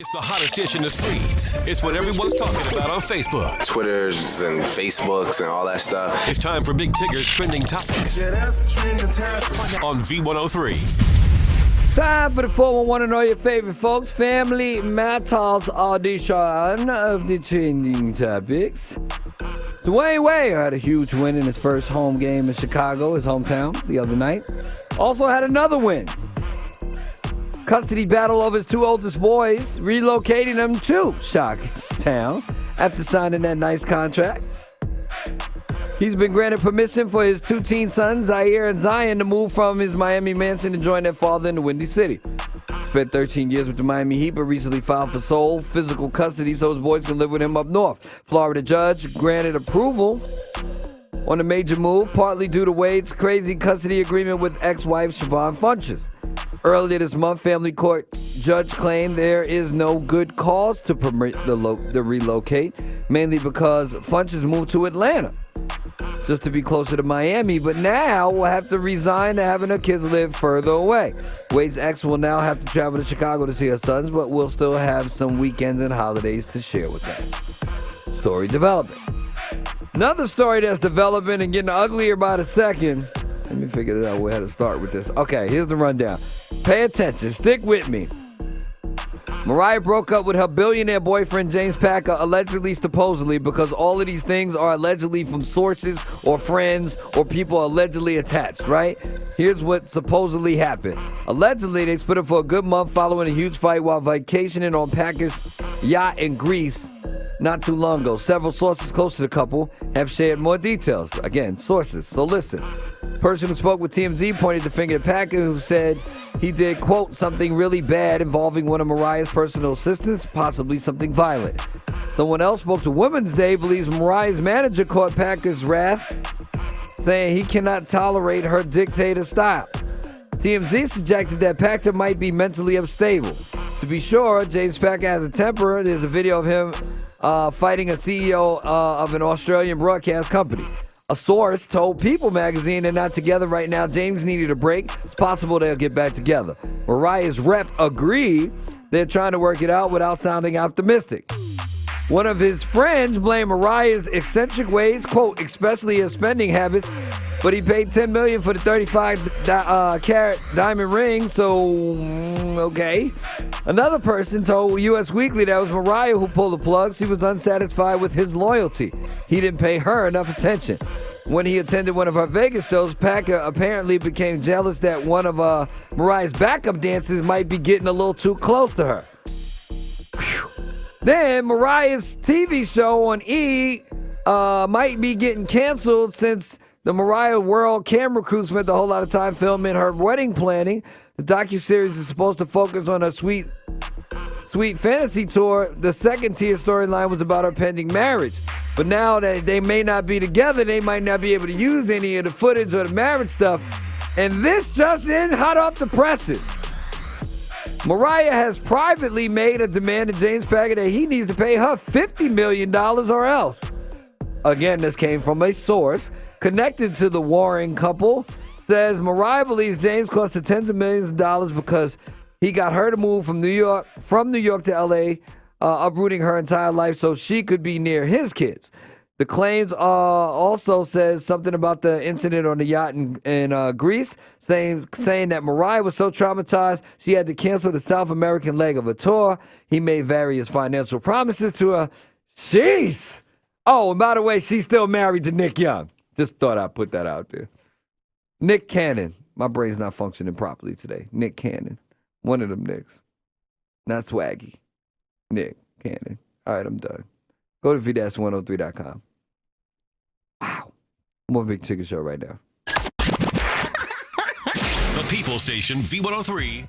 It's the hottest dish in the streets. It's what everyone's talking about on Facebook, Twitters and Facebooks and all that stuff. It's time for Big Tigger's Trending Topics on V103. Time for the 411 and all your favorite folks. Family Matters audition of the Trending Topics. Dwyane Wade had a huge win in his first home game in Chicago, his hometown, the other night. Also had another win. Custody battle of his two oldest boys, relocating them to Town after signing that nice contract. He's been granted permission for his two teen sons, Zaire and Zion, to move from his Miami mansion to join their father in the Windy City. Spent 13 years with the Miami Heat, but recently filed for sole physical custody so his boys can live with him up north. Florida judge granted approval on the major move, partly due to Wade's crazy custody agreement with ex-wife Siobhan Funches. Earlier this month, family court judge claimed there is no good cause to permit the relocate, mainly because Funches moved to Atlanta just to be closer to Miami, but now will have to resign to having her kids live further away. Wade's ex will now have to travel to Chicago to see her sons, but will still have some weekends and holidays to share with them. Story developing. Another story that's developing and getting uglier by the second. Let me figure out where to start with this. Okay, here's the rundown. Pay attention. Stick with me. Mariah broke up with her billionaire boyfriend James Packer, allegedly, supposedly, because all of these things are allegedly from sources or friends or people allegedly attached, right? Here's what supposedly happened. Allegedly, they split up for a good month following a huge fight while vacationing on Packer's yacht in Greece not too long ago. Several sources close to the couple have shared more details. Again, sources. So listen. Person who spoke with TMZ pointed the finger at Packer, who said he did, quote, something really bad involving one of Mariah's personal assistants, possibly something violent. Someone else spoke to Women's Day, believes Mariah's manager caught Packer's wrath, saying he cannot tolerate her dictator style. TMZ suggested that Packer might be mentally unstable. To be sure, James Packer has a temper. There's a video of him fighting a CEO of an Australian broadcast company. A source told People magazine they're not together right now. James needed a break. It's possible they'll get back together. Mariah's rep agreed they're trying to work it out without sounding optimistic. One of his friends blamed Mariah's eccentric ways, quote, especially his spending habits, but he paid $10 million for the 35-carat diamond ring, so okay. Another person told US Weekly that it was Mariah who pulled the plug. She was unsatisfied with his loyalty. He didn't pay her enough attention. When he attended one of her Vegas shows, Packer apparently became jealous that one of Mariah's backup dancers might be getting a little too close to her. Whew. Then Mariah's TV show on E! Might be getting canceled since the Mariah World camera crew spent a whole lot of time filming her wedding planning. The docuseries is supposed to focus on her sweet fantasy tour. The second tier storyline was about her pending marriage. But now that they may not be together, they might not be able to use any of the footage or the marriage stuff. And this just in, hot off the presses. Mariah has privately made a demand to James Packer that he needs to pay her $50 million or else. Again, this came from a source connected to the warring couple. Says Mariah believes James cost her tens of millions of dollars because he got her to move from New York to L.A., uprooting her entire life so she could be near his kids. The claims also says something about the incident on the yacht in Greece, saying that Mariah was so traumatized she had to cancel the South American leg of a tour. He made various financial promises to her. Jeez! Oh, and by the way, she's still married to Nick Young. Just thought I'd put that out there. Nick Cannon. My brain's not functioning properly today. Nick Cannon. One of them Nicks. Not Swaggy. Nick Cannon. All right, I'm done. Go to v-103.com. Wow. More Big Tigger Show right now. The People Station, V103.